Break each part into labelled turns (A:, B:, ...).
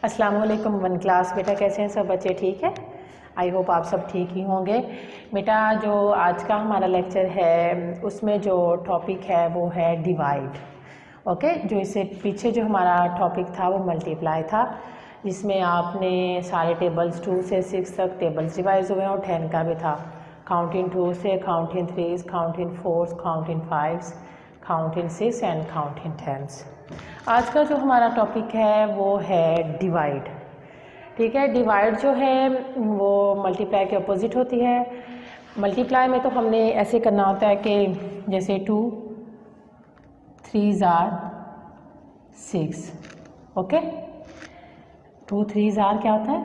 A: अस्सलाम वालेकुम one class. बेटा कैसे हैं सब बच्चे? ठीक है, आई होप आप सब ठीक ही होंगे। बेटा जो आज का हमारा लेक्चर है उसमें जो टॉपिक है वो है डिवाइड। ओके, जो इससे पीछे जो हमारा टॉपिक था वो मल्टीप्लाई था, जिसमें आपने सारे टेबल्स 2 से 6 तक टेबल्स रिवाइज हुए और 10 का भी था। काउंटिंग 2 से counting 3, counting 4, counting 5, counting 6 and counting 10। आज का जो हमारा टॉपिक है वो है डिवाइड। ठीक है, डिवाइड जो है वो मल्टीप्लाई के अपोजिट होती है। मल्टीप्लाई में तो हमने ऐसे करना होता है कि जैसे 2 3s are 6। Okay, 2 3s are क्या होता है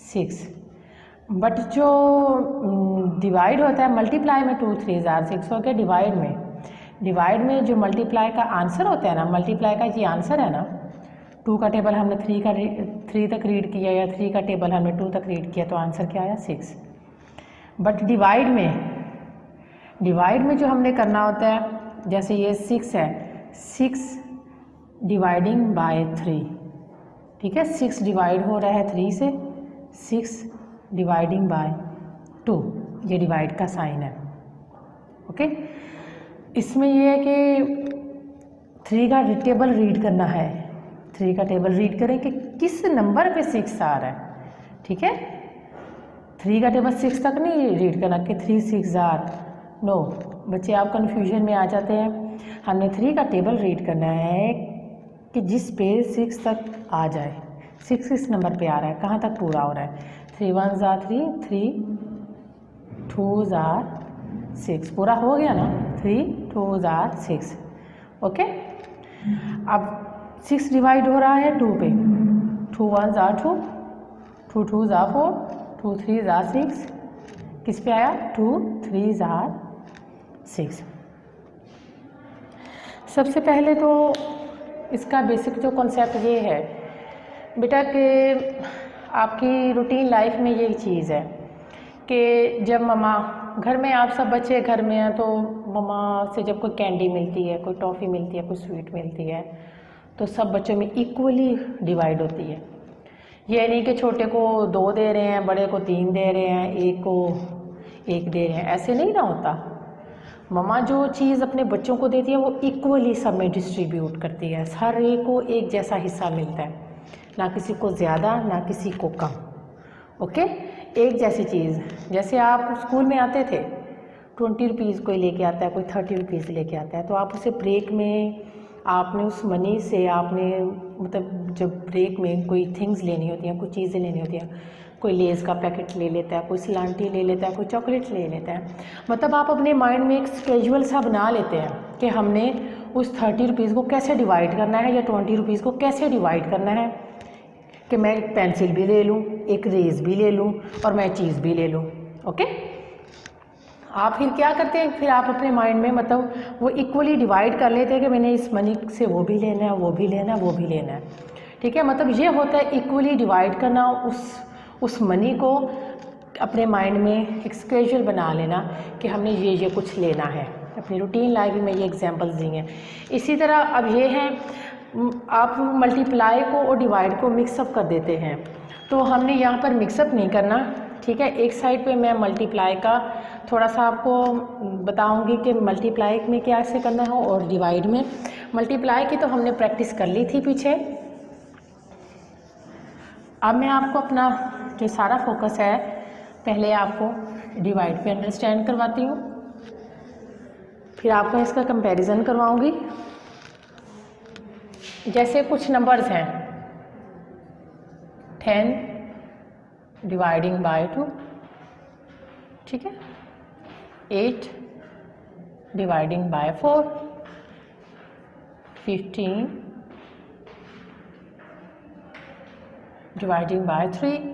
A: 6। बट जो डिवाइड होता है मल्टीप्लाई में 2 3s are 6 हो गया। डिवाइड में जो मल्टीप्लाई का आंसर होता है ना, मल्टीप्लाई का ये आंसर है ना, 2 का टेबल हमने 3 तक रीड किया या 3 का टेबल हमने 2 तक रीड किया तो आंसर क्या आया 6। बट डिवाइड में जो हमने करना होता है, जैसे ये 6 है, 6 डिवाइडिंग बाय 3। ठीक है, 6 डिवाइड हो रहा है 3 से, 6 डिवाइडिंग बाय 2, ये डिवाइड का साइन है। ओके, इसमें ये है कि 3 का टेबल रीड करना है। 3 का टेबल रीड करें कि किस नंबर पे 6 आ रहा है। ठीक है, 3 का टेबल 6 तक नहीं रीड करना कि 3 6 आर। नो बच्चे, आप कंफ्यूजन में आ जाते हैं। हमने 3 का टेबल रीड करना है कि जिस पे 6 तक आ जाए। 6 किस नंबर पे आ रहा है, कहाँ तक पूरा हो रहा है। 3 1s are 3, 3 2s are 6, पूरा हो गया ना। 3 2s are 6। ओके, अब 6 डिवाइड हो रहा है 2 पे। 2 1s are 2, 2 2s are 4, 2 3s are 6। किस पे आया 2 3s are 6। सबसे पहले तो इसका बेसिक जो कॉन्सेप्ट ये है बेटा कि आपकी रूटीन लाइफ में ये चीज़ है कि जब मम्मा घर में, आप सब बच्चे घर में हैं तो मम्मा से जब कोई कैंडी मिलती है, कोई टॉफ़ी मिलती है, कोई स्वीट मिलती है तो सब बच्चों में इक्वली डिवाइड होती है। ये नहीं कि छोटे को 2 दे रहे हैं, बड़े को 3 दे रहे हैं, एक को 1 दे रहे हैं, ऐसे नहीं ना होता। मम्मा जो चीज़ अपने बच्चों को देती है वो इक्वली सब में डिस्ट्रीब्यूट करती है। हर एक को एक जैसा हिस्सा मिलता है, ना किसी को ज़्यादा ना किसी को कम। ओके, एक जैसी चीज़। जैसे आप स्कूल में आते थे, 20 रुपीज़ कोई लेके आता है, कोई 30 रुपीज़ लेके आता है, तो आप उसे ब्रेक में आपने उस मनी से आपने मतलब जब ब्रेक में कोई थिंग्स लेनी होती हैं, कोई चीज़ें लेनी होती हैं, कोई लेस का पैकेट ले लेता है, कोई सलांटी ले लेता है, कोई चॉकलेट ले लेता है। मतलब आप अपने माइंड में एक स्केड्यूल सा बना लेते हैं कि हमने उस 30 रुपीज़ को कैसे डिवाइड करना है या 20 रुपीज़ को कैसे डिवाइड करना है, कि मैं एक पेंसिल भी ले लूँ, एक रेज भी ले लूँ और मैं चीज़ भी ले लूँ। ओके, आप फिर क्या करते हैं, फिर आप अपने माइंड में मतलब वो इक्वली डिवाइड कर लेते हैं कि मैंने इस मनी से वो भी लेना है, वो भी लेना है, वो भी लेना है। ठीक है, मतलब ये होता है इक्वली डिवाइड करना, उस मनी को अपने माइंड में एक स्केड्यूल बना लेना कि हमने ये कुछ लेना है। अपनी रूटीन लाइफ में ये एग्जांपल्स दी हैं। इसी तरह अब ये है, आप मल्टीप्लाई को और डिवाइड को मिक्सअप कर देते हैं, तो हमने यहाँ पर मिक्सअप नहीं करना। ठीक है, एक साइड पे मैं मल्टीप्लाई का थोड़ा सा आपको बताऊंगी कि मल्टीप्लाई में क्या ऐसे करना है, और डिवाइड में। मल्टीप्लाई की तो हमने प्रैक्टिस कर ली थी पीछे। अब मैं आपको अपना जो सारा फोकस है पहले आपको डिवाइड पे अंडरस्टैंड करवाती हूँ, फिर आपको इसका कंपैरिजन करवाऊँगी। जैसे कुछ नंबर्स हैं, 10 डिवाइडिंग बाय 2, ठीक है, 8 dividing by 4, 15 dividing by 3,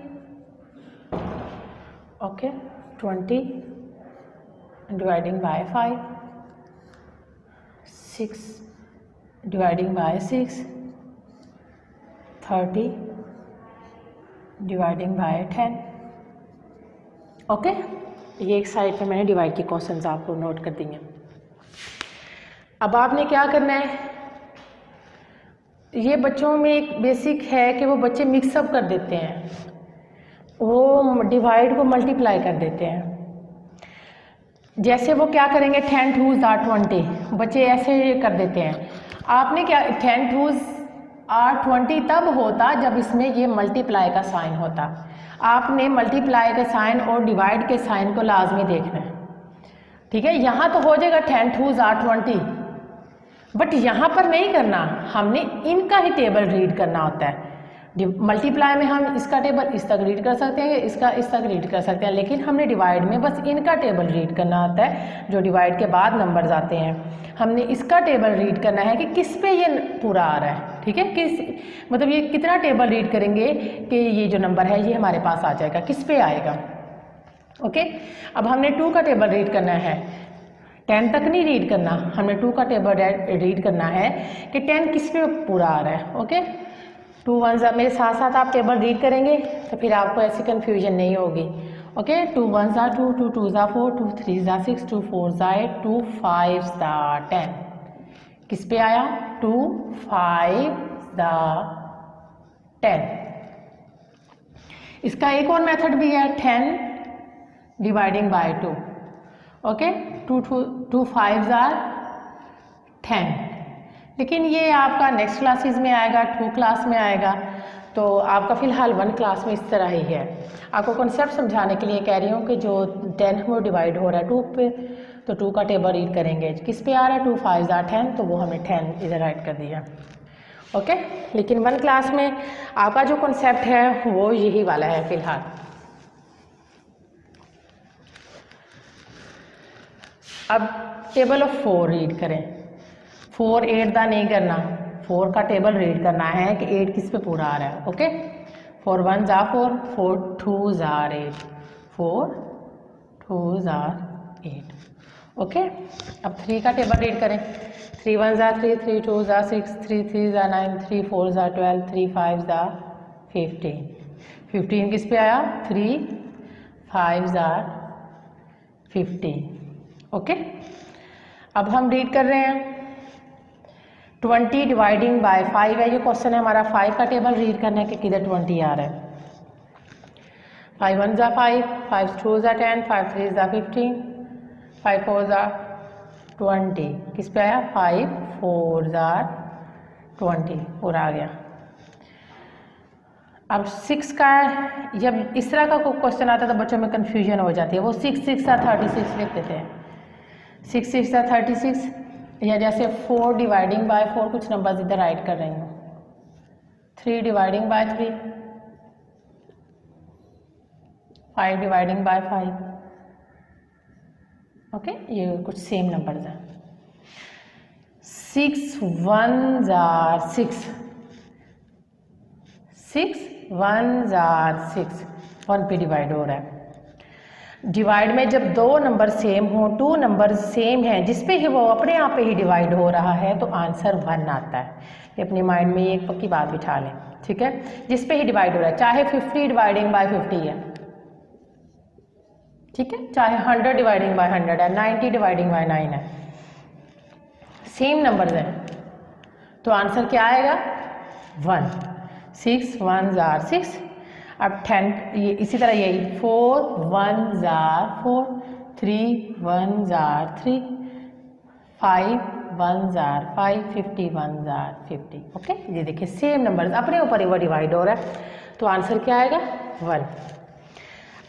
A: okay, 20 dividing by 5, 6 dividing by 6, 30 dividing by 10। Okay, ये एक साइड पे मैंने डिवाइड की क्वेश्चंस आपको नोट कर दी हैं। अब आपने क्या करना है, ये बच्चों में एक बेसिक है कि वो बच्चे मिक्सअप कर देते हैं, वो डिवाइड को मल्टीप्लाई कर देते हैं। जैसे वो क्या करेंगे, 10 2s are 20, बच्चे ऐसे कर देते हैं। आपने क्या 10 2s are 20 तब होता जब इसमें ये मल्टीप्लाई का साइन होता। आपने मल्टीप्लाई के साइन और डिवाइड के साइन को लाजमी देखना है, ठीक है। यहाँ तो हो जाएगा 10 2s are 20, बट यहाँ पर नहीं करना, हमने इनका ही टेबल रीड करना होता है। मल्टीप्लाई में हम इसका टेबल इस तक रीड कर सकते हैं, इसका इस तक रीड कर सकते हैं, लेकिन हमने डिवाइड में बस इनका टेबल रीड करना होता है, जो डिवाइड के बाद नंबर्स आते हैं। हमने इसका टेबल रीड करना है कि किस पे ये पूरा आ रहा है, ठीक है। किस मतलब ये कितना टेबल रीड करेंगे कि ये जो नंबर है ये हमारे पास आ जाएगा, किस पे आएगा। ओके, अब हमने 2 का टेबल रीड करना है, 10 तक नहीं रीड करना, हमने 2 का टेबल रीड करना है कि 10 किस पे पूरा आ रहा है। ओके, 2 1s मेरे साथ साथ आप टेबल रीड करेंगे तो फिर आपको ऐसी कन्फ्यूजन नहीं होगी। Okay, 2 1s are 2, 2 2s are 4, 2 3s are 6, 2 4s are 8, 2 5s are 10। किस पे आया, 2 5s are 10। इसका एक और मेथड भी है, 10 dividing by 2। Okay, 2 5s are 10, लेकिन ये आपका नेक्स्ट क्लासेस में आएगा, 2 क्लास में आएगा, तो आपका फ़िलहाल 1 क्लास में इस तरह ही है। आपको कॉन्सेप्ट समझाने के लिए कह रही हूँ कि जो 10 वो डिवाइड हो रहा है 2 पे, तो 2 का टेबल रीड करेंगे, किस पे आ रहा है, 2 5s are 10, तो वो हमने 10 इधर राइट कर दिया। ओके, लेकिन 1 क्लास में आपका जो कॉन्सेप्ट है वो यही वाला है फ़िलहाल। अब टेबल ऑफ 4 रीड करें। 4 8 दा नहीं करना, 4 का टेबल रीड करना है कि 8 किस पे पूरा आ रहा है। Okay, 4 1s are 4, 4 2s are 8, 4 2s are 8। Okay, अब 3 का टेबल रीड करें। 3 1s are 3, 3 2s are 6, 3 3s are 9, 3 4s are 12, 3 5s are 15। 15 किस पे आया, 3 5s are 15। ओके, अब हम रीड कर रहे हैं 20 डिवाइडिंग बाय 5 है, ये क्वेश्चन है हमारा। 5 का टेबल रीड करना है कि किधर 20 आ रहा है। 5 1s are 5, 5 2s are 10, 5 3s are 15, 5 4s are 20, किस पे आया, 5 4s are 20, पूरा आ गया। अब 6 का, जब इस तरह का कोई क्वेश्चन आता है तो बच्चों में कन्फ्यूजन हो जाती है, वो 6 6 are 36 लिख देते हैं। 6 6 are 36, या जैसे 4 डिवाइडिंग बाय 4, कुछ नंबर्स इधर राइट कर रही हूँ। 3 dividing by 3, 5 dividing by 5। Okay, ये कुछ सेम नंबर्स हैं। 6 1s are 6, 6 1s are 6, 1 पे डिवाइड हो रहा है। डिवाइड में जब 2 नंबर सेम हो, 2 नंबर सेम हैं जिस पे ही वो अपने आप पे ही डिवाइड हो रहा है, तो आंसर 1 आता है। ये अपने माइंड में एक पक्की बात बिठा लें, ठीक है। जिस पे ही डिवाइड हो रहा है, चाहे 50 डिवाइडिंग बाय 50 है, ठीक है, चाहे 100 डिवाइडिंग बाय 100 है, 90 डिवाइडिंग बाय 9 है, सेम नंबर्स हैं, तो आंसर क्या आएगा, 1। 6 1s are 6। अब 10, ये इसी तरह यही 4 1s are 4, 3 1s are 3, 5 1s are 5, 50 1s are 50। Okay, ये देखिए सेम नंबर्स अपने ऊपर ही वो डिवाइड हो रहा है, तो आंसर क्या आएगा, 1।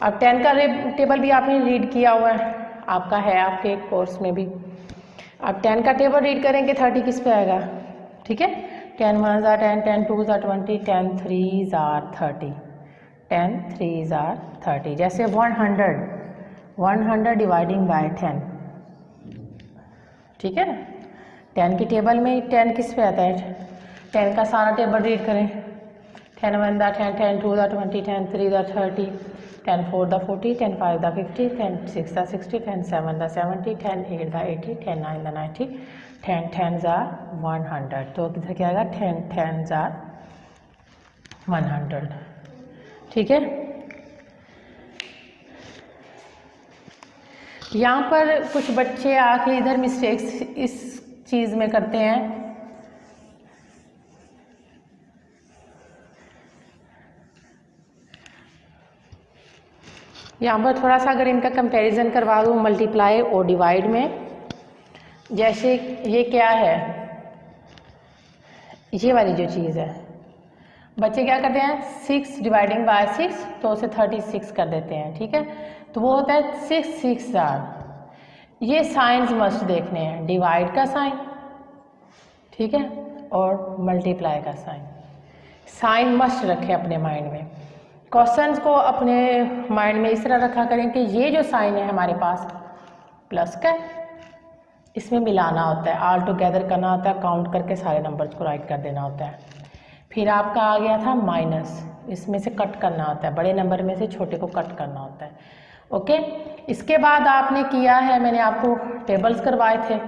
A: अब 10 का टेबल भी आपने रीड किया हुआ है, आपका है आपके कोर्स में भी। अब 10 का टेबल रीड करेंगे, 30 किस पे आएगा, ठीक है। 10 1s are 10, 10 2s are 20, 10 3s are 30, 10 3s are 30। जैसे 100 डिवाइडिंग बाय 10, ठीक है ना। 10 की टेबल में 10 किस पे आता है, 10 का सारा टेबल रीड करें। 10 1 दा 10, 10 2 दा 20, 10 3 दा 30, 10 4 दा 40, 10 5 दा 50, 10 6 दा 60, 10 7 दा 70, 10 8 दा 80, 10 9 दा 90, 10 10s are 100। तो किधर क्या आएगा, 10 10s are 100, ठीक है। यहाँ पर कुछ बच्चे आके इधर मिस्टेक्स इस चीज़ में करते हैं यहाँ पर थोड़ा सा अगर इनका कंपैरिजन करवा दूँ मल्टीप्लाई और डिवाइड में, जैसे ये क्या है, ये वाली जो चीज़ है, बच्चे क्या करते हैं 6 डिवाइडिंग बाय 6 तो उसे 36 कर देते हैं, ठीक है। तो वो होता है 6 6 4। ये साइंस मस्ट देखने हैं, डिवाइड का साइन, ठीक है, और मल्टीप्लाई का साइन। साइन मस्ट रखें अपने माइंड में। क्वेश्चंस को अपने माइंड में इस तरह रखा करें कि ये जो साइन है हमारे पास प्लस का है, इसमें मिलाना होता है, ऑल टुगेदर करना होता है, काउंट करके सारे नंबर्स को राइट कर देना होता है। फिर आपका आ गया था माइनस, इसमें से कट करना होता है, बड़े नंबर में से छोटे को कट करना होता है, ओके। इसके बाद आपने किया है, मैंने आपको टेबल्स करवाए थे,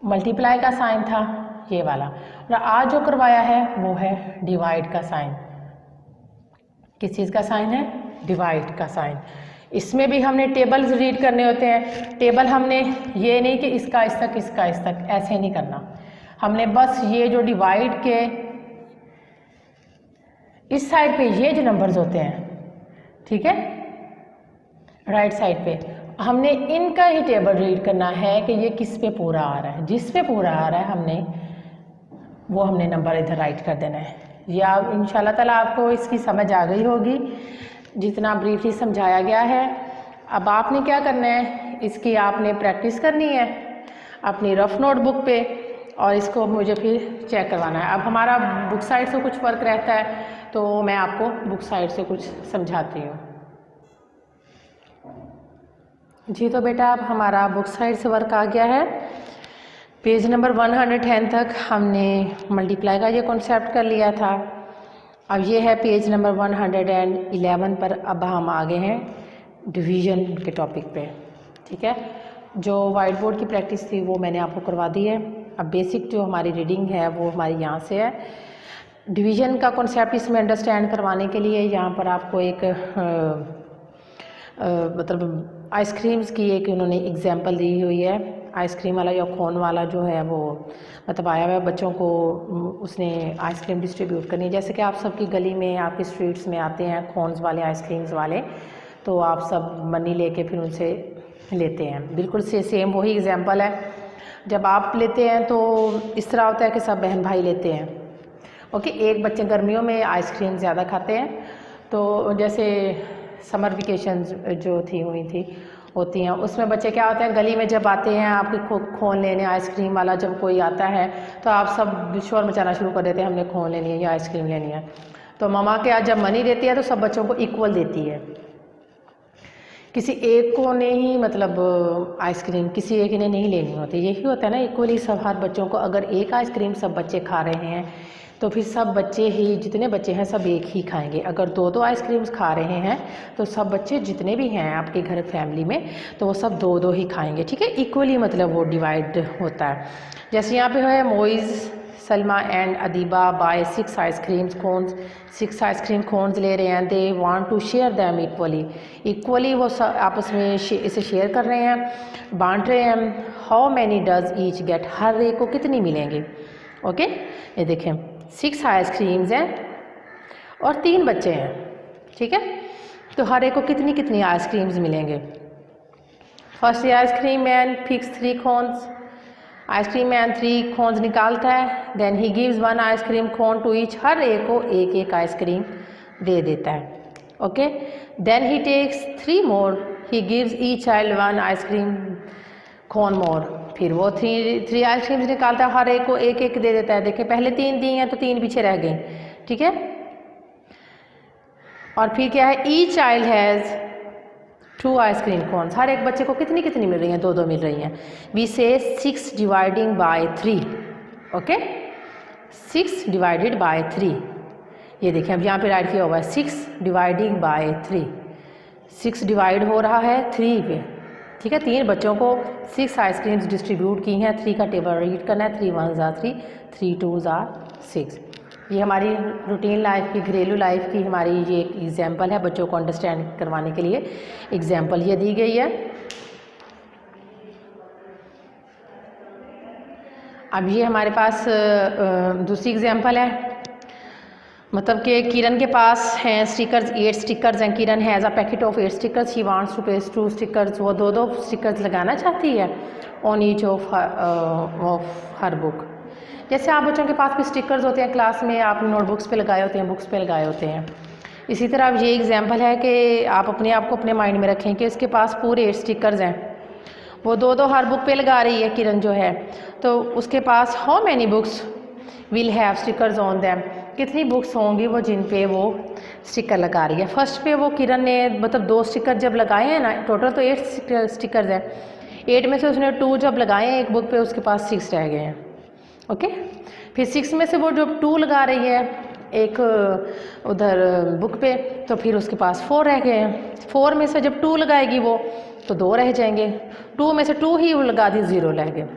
A: मल्टीप्लाई का साइन था ये वाला, और आज जो करवाया है वो है डिवाइड का साइन। किस चीज़ का साइन है? डिवाइड का साइन। इसमें भी हमने टेबल्स रीड करने होते हैं। टेबल हमने ये नहीं कि इसका इस तक, इसका इस तक, ऐसे नहीं करना। हमने बस ये जो डिवाइड के इस साइड पे ये जो नंबर्स होते हैं, ठीक है, राइट साइड पे, हमने इनका ही टेबल रीड करना है कि ये किस पे पूरा आ रहा है। जिस पे पूरा आ रहा है हमने नंबर इधर राइट कर देना है। ये आप इंशाल्लाह ताला आपको इसकी समझ आ गई होगी जितना ब्रीफली समझाया गया है। अब आपने क्या करना है, इसकी आपने प्रैक्टिस करनी है अपनी रफ नोटबुक पे, और इसको मुझे फिर चेक करवाना है। अब हमारा बुक साइड से कुछ फ़र्क रहता है तो मैं आपको बुक साइड से कुछ समझाती हूँ। जी तो बेटा अब हमारा बुक साइड से वर्क आ गया है। पेज नंबर 110 तक हमने मल्टीप्लाई का ये कॉन्सेप्ट कर लिया था। अब ये है पेज नंबर 111 पर, अब हम आ गए हैं डिवीज़न के टॉपिक पे, ठीक है। जो वाइट बोर्ड की प्रैक्टिस थी वो मैंने आपको करवा दी है। अब बेसिक जो हमारी रीडिंग है वो हमारी यहाँ से है। डिवीज़न का कॉन्सेप्ट इसमें अंडरस्टैंड करवाने के लिए यहाँ पर आपको एक मतलब आइसक्रीम्स की एक उन्होंने एग्जांपल दी हुई है। आइसक्रीम वाला या कोन वाला जो है वो मतलब आया हुआ है, बच्चों को उसने आइसक्रीम डिस्ट्रीब्यूट करनी है। जैसे कि आप सबकी गली में, आपके स्ट्रीट्स में आते हैं कोन्स वाले, आइसक्रीम्स वाले, तो आप सब मनी लेके फिर उनसे लेते हैं। बिल्कुल से सेम वही एग्जांपल है। जब आप लेते हैं तो इस तरह होता है कि सब बहन भाई लेते हैं, ओके। एक बच्चे गर्मियों में आइसक्रीम ज़्यादा खाते हैं, तो जैसे समर वेकेशंस जो होती हैं उसमें बच्चे क्या होते हैं, गली में जब आते हैं आपके खोन लेने आइसक्रीम वाला, जब कोई आता है तो आप सब शोर मचाना शुरू कर देते हैं, हमने खोन लेनी है या आइसक्रीम लेनी है। तो ममा क्या जब मनी देती है तो सब बच्चों को इक्वल देती है, किसी एक को नहीं, मतलब आइसक्रीम किसी एक ने नहीं लेनी होती। यही होता है ना, इक्वली सब हर बच्चों को। अगर एक आइसक्रीम सब बच्चे खा रहे हैं तो फिर सब बच्चे ही, जितने बच्चे हैं सब एक ही खाएंगे। अगर दो दो आइसक्रीम्स खा रहे हैं तो सब बच्चे जितने भी हैं आपके घर फैमिली में तो वो सब दो दो ही खाएंगे, ठीक है। इक्वली मतलब वो डिवाइड होता है। जैसे यहाँ पे है Moiz, Salma and Adiba buy 6 ice creams cones, 6 ice cream cones ले रहे हैं। They want to share them equally वो आपस में इसे शेयर कर रहे हैं, बांट रहे हैं। How many does each get, हर एक को कितनी मिलेंगे, ओके। ये देखें 6 आइसक्रीम्स हैं और 3 बच्चे हैं, ठीक है। तो हर एक को कितनी कितनी आइसक्रीम्स मिलेंगे। First ice cream man fix 3 cones, ice cream man 3 cones निकालता है। Then he gives 1 ice cream cone to each, हर एक को एक एक आइसक्रीम दे देता है, okay. Then he takes 3 more, he gives each child 1 ice cream cone more, फिर वो 3 आइसक्रीम्स निकालता है, हर एक को एक एक दे देता है। देखिए पहले 3 दी हैं तो 3 पीछे रह गई, ठीक है। और फिर क्या है, each child has 2 ice cream cones, हर एक बच्चे को कितनी कितनी मिल रही हैं, 2 2 मिल रही हैं। वी से 6 dividing by 3, okay, 6 divided by 3। ये देखिए अब यहाँ पे राइट किया हुआ है 6 डिवाइडिंग बाय 3, 6 डिवाइड हो रहा है 3 पे, ठीक है। 3 बच्चों को 6 आइसक्रीम्स डिस्ट्रीब्यूट की हैं। 3 का टेबल रीड करना है, 3 1 ज़ा 3, 3 2 ज़ा 6। ये हमारी रूटीन लाइफ की, घरेलू लाइफ की हमारी ये एक एग्जांपल है, बच्चों को अंडरस्टैंड करवाने के लिए एग्जांपल ये दी गई है। अब ये हमारे पास दूसरी एग्जांपल है। मतलब कि किरण के पास हैं स्टिकर्स, 8 स्टिकर्स हैं। Kiran has a packet of 8 stickers, she wants to paste 2 stickers. वो दो स्टिकर्स लगाना चाहती है ऑन ईच ऑफ हर बुक। जैसे आप बच्चों के पास भी स्टिकर्स होते हैं क्लास में, आप नोटबुक्स पे लगाए होते हैं, बुक्स पे लगाए होते हैं। इसी तरह अब ये एग्जाम्पल है कि आप अपने आप को अपने माइंड में रखें कि इसके पास पूरे 8 स्टिकर्स हैं, वो दो हर बुक पे लगा रही है किरण जो है। तो उसके पास how many books will have stickers on them, कितनी बुक्स होंगी वो जिन पे वो स्टिकर लगा रही है। फर्स्ट पे वो किरण ने मतलब 2 स्टिकर जब लगाए हैं ना, टोटल तो 8 स्टिकर्स हैं, 8 में से उसने 2 जब लगाए हैं एक बुक पे, उसके पास 6 रह गए हैं। ओके, फिर 6 में से वो जब 2 लगा रही है एक उधर बुक पे, तो फिर उसके पास 4 रह गए हैं। 4 में से जब 2 लगाएगी वो, तो 2 रह जाएंगे। 2 में से 2 ही लगा दी, 0 रह गए।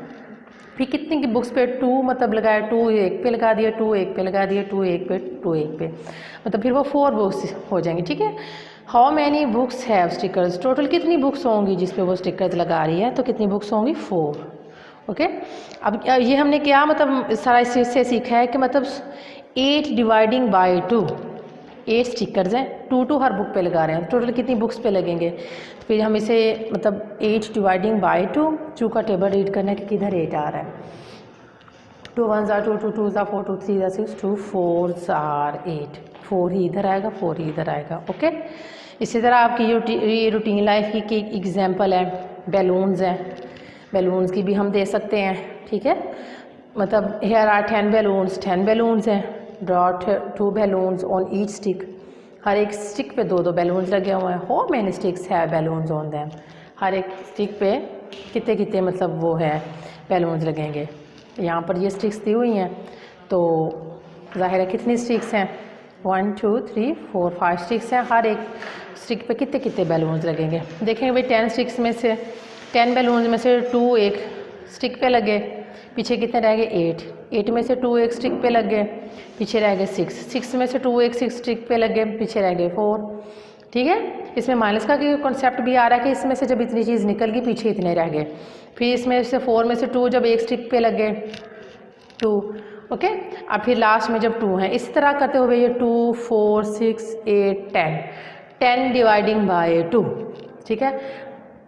A: फिर कितनी की बुक्स पे 2 मतलब लगाया, 2 एक पे लगा दिया, 2 एक पे लगा दिया, 2 एक पे, 2 एक पे, मतलब फिर वो 4 बुक्स हो जाएंगी। ठीक है, how many books have stickers, total कितनी बुक्स होंगी जिस पे वो स्टिकर्स लगा रही है, तो कितनी बुक्स होंगी 4। ओके, अब ये हमने क्या मतलब सारा इससे सीखा है कि मतलब 8 डिवाइडिंग बाई 2, 8 स्टिकर्स हैं, 2 हर बुक पे लगा रहे हैं, टोटल कितनी बुक्स पे लगेंगे। फिर हम इसे मतलब 8 डिवाइडिंग बाई 2 का टेबल रीड करना है कि किधर 8 आ रहा है। 2 1 2, 2 2 4, 2 3 6, 2 4 8, 4 ही इधर आएगा, 4 ही इधर आएगा। ओके, इसी तरह आपकी ये रूटीन लाइफ की एग्जाम्पल है, बैलून्स हैं, बैलून्स की भी हम दे सकते हैं। ठीक है, मतलब हेयर आर 10 बैलून्स हैं, draw 2 balloons on each stick, हर एक स्टिक पे 2 बैलून्स लगे हुए हैं। हाउ मैनी स्टिक्स है बैलून्स ऑन दैम, हर एक स्टिक पे कितने मतलब वो है बैलून्स लगेंगे। यहाँ पर ये स्टिक्स दी हुई हैं, तो ज़ाहिर है कितनी स्टिक्स हैं, 1 2 3 4 5 स्टिक्स हैं, हर एक स्टिक पे कितने बैलून्स लगेंगे। देखेंगे भाई 10 स्टिक्स में से 10 बैलून्स में से 2 एक स्टिक पे लगे, पीछे कितने रह गए 8 में से 2 एक स्टिक पे लग गए, पीछे रह गए 6 में से 2 एक 6 स्टिक पे लग गए, पीछे रह गए 4। ठीक है, इसमें माइनस का कॉन्सेप्ट भी आ रहा है कि इसमें से जब इतनी चीज़ निकल गई पीछे इतने रह गए। फिर इसमें से 4 में से 2 जब एक स्टिक पे लग गए 2। ओके, अब फिर लास्ट में जब 2 हैं, इसी तरह करते हुए ये 2 4 6 8 10 डिवाइडिंग बाय 2। ठीक है,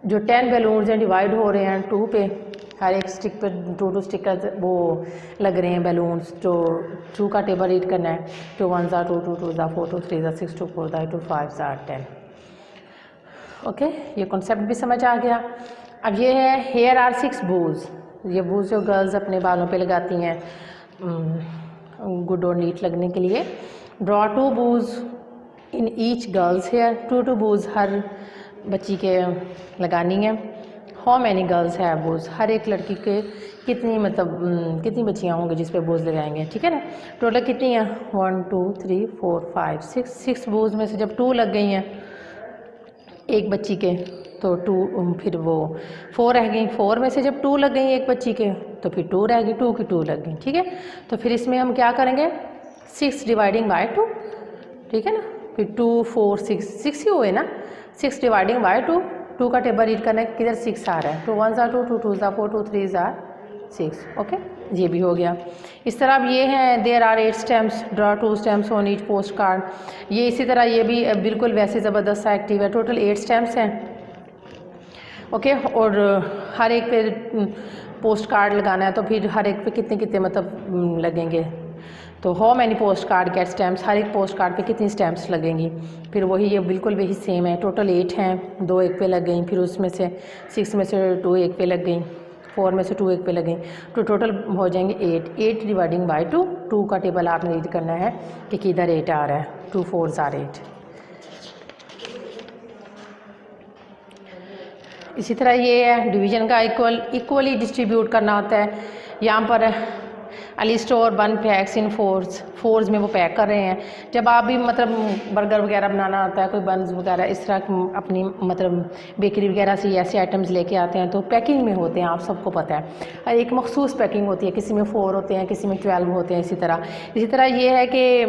A: जो 10 बैलून्स हैं डिवाइड हो रहे हैं 2 पे, हर एक स्टिक पे 2 स्टिकर वो लग रहे हैं बैलून्स, जो 2 का टेबल रीड करना है। 2 1 2 2 2 4 2 3 6 2 4 2 5 10। ओके, ये कॉन्सेप्ट भी समझ आ गया। अब ये है हेयर आर 6 बूज, ये बूज जो गर्ल्स अपने बालों पे लगाती हैं गुड और नीट लगने के लिए। Draw 2 bows in each girls hair, 2 bows हर बच्ची के लगानी है। हाउ मैनी गर्ल्स है बूज, हर एक लड़की के कितनी मतलब कितनी बच्चियाँ होंगी जिस पे बूज लगाएंगे। ठीक है ना, टोटल कितनी है 1 2 3 4 5 6 बूज में से जब 2 लग गई हैं एक बच्ची के, तो 2 फिर वो 4 रह गई। 4 में से जब 2 लग गई एक बच्ची के, तो फिर 2 रह गई, 2 की 2 लग गई। ठीक है, तो फिर इसमें हम क्या करेंगे 6 डिवाइडिंग बाय 2। ठीक है ना, फिर 2 4 6 ही हुए ना, 6 डिवाइडिंग बाय 2 का टेबल रीड करना है किधर 6 आ रहा है। 2 1 2 2 2 4 2 3 6। ओके, ये भी हो गया। इस तरह अब ये हैं there are 8 stamps, draw 2 stamps on each post card. ये इसी तरह ये भी बिल्कुल वैसे ज़बरदस्त सा एक्टिव है। टोटल 8 स्टैम्प्स हैं। ओके, और हर एक पे पोस्ट कार्ड लगाना है, तो फिर हर एक पे कितने मतलब लगेंगे। तो how many post card get stamps, हर एक पोस्ट कार्ड पे कितनी स्टैम्प्स लगेंगी। फिर वही ये बिल्कुल वही सेम है। टोटल 8 हैं, 2 एक पे लग गई, फिर उसमें से 6 में से 2 एक पे लग गई, 4 में से 2 एक पे लग गई, तो टोटल हो जाएंगे 8 डिवाइडिंग बाय 2 का टेबल आपने रीड करना है कि किधर 8 आ रहा है। 2 4 8। इसी तरह ये है डिवीज़न का इक्वली डिस्ट्रीब्यूट करना होता है। यहाँ पर अली स्टोर 1 पैक्स इन 4s में वो पैक कर रहे हैं। जब आप भी मतलब बर्गर वगैरह बनाना होता है, कोई बन्स वगैरह इस तरह अपनी मतलब बेकरी वगैरह से ऐसे आइटम्स लेके आते हैं, तो पैकिंग में होते हैं, आप सबको पता है। एक मखसूस पैकिंग होती है, किसी में 4 होते हैं, किसी में 12 होते हैं। इसी तरह ये है कि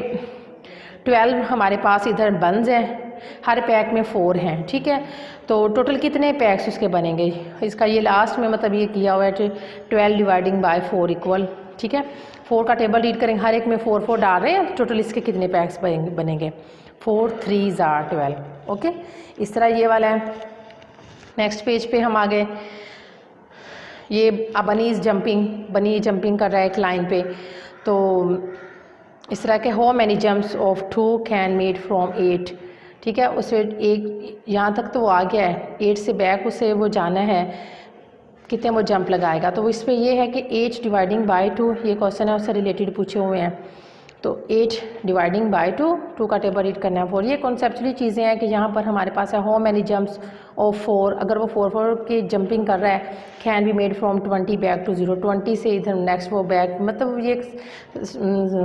A: 12 हमारे पास इधर बन्स हैं, हर पैक में 4 हैं। ठीक है, तो टोटल कितने पैक्स उसके बनेंगे, इसका ये लास्ट में मतलब ये किया हुआ है 12 डिवाइडिंग बाय 4 इक्वल ठीक है। 4 का टेबल रीड करेंगे, हर एक में 4 4 डाल रहे हैं, टोटल इसके कितने बैग्स बनेंगे 4 3 आर 12। ओके, इस तरह ये वाला है। नेक्स्ट पेज पे हम आ गए, ये बनी जंपिंग कर रहा है एक लाइन पे, तो इस तरह के how many jumps of 2 can made from 8, ठीक है। उसे एक यहाँ तक तो वो आ गया है, 8 से बैक उसे वो जाना है कितने वो जंप लगाएगा। तो इस पर ये है कि 8 डिवाइडिंग बाय 2, ये क्वेश्चन है उससे रिलेटेड पूछे हुए हैं। तो 8 डिवाइडिंग बाय 2 का टेबल रीड करना है 4। ये कॉन्सेप्चुअली चीज़ें हैं कि यहाँ पर हमारे पास है हाउ मैनी जंप्स ऑफ 4, अगर वो 4 4 की जंपिंग कर रहा है, can be made from 20 back to 0, 20 से इधर नेक्स्ट वो बैक, मतलब ये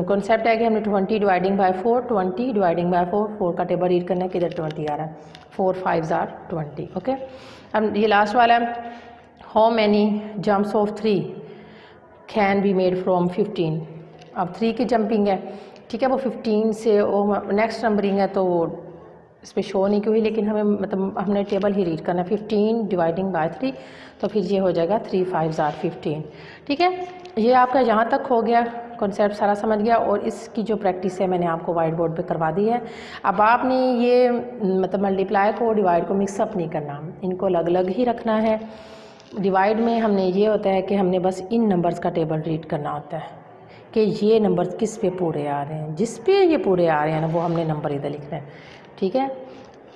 A: कॉन्सेप्ट है कि हमने 20 डिवाइडिंग बाय 4, 20 डिवाइडिंग बाय 4 का टेबल रीड करना है, किधर 20 आ रहा है, 4 5 आर 20। ओके, अब ये लास्ट वाला है, how many jumps of 3 can be made from 15। अब 3 की जंपिंग है, ठीक है, वो 15 से वो नेक्स्ट नंबरिंग है, तो वो इस पर शो नहीं हुई, लेकिन हमें मतलब हमने टेबल ही रीड करना है 15 डिवाइडिंग बाय 3, तो फिर ये हो जाएगा 3 5 आर 15। ठीक है, ये आपका यहाँ तक हो गया, कॉन्सेप्ट सारा समझ गया, और इसकी जो प्रैक्टिस है मैंने आपको वाइट बोर्ड पे करवा दी है। अब आपने ये मतलब मल्टीप्लाई को डिवाइड को मिक्सअप नहीं करना, इनको अलग अलग ही रखना है। डिवाइड में हमने ये होता है कि हमने बस इन नंबर्स का टेबल रीड करना होता है कि ये नंबर किस पे पूरे आ रहे हैं, जिस पे ये पूरे आ रहे हैं ना वो हमने नंबर इधर लिखना है। ठीक है,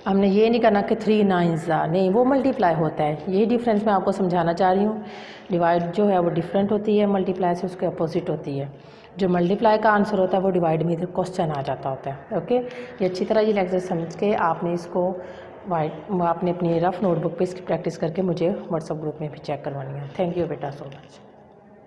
A: हमने ये नहीं करना कि 3 9 नहीं, वो मल्टीप्लाई होता है। यही डिफरेंस मैं आपको समझाना चाह रही हूँ। डिवाइड जो है वो डिफरेंट होती है, मल्टीप्लाई से उसके अपोजिट होती है। जो मल्टीप्लाई का आंसर होता है वो डिवाइड में इधर क्वेश्चन आ जाता होता है। ओके, ये अच्छी तरह ये लेक्चर समझ के आपने इसको आपने अपनी रफ नोटबुक पे इसकी प्रैक्टिस करके मुझे व्हाट्सएप ग्रुप में भी चेक करवानी है। थैंक यू बेटा सो मच।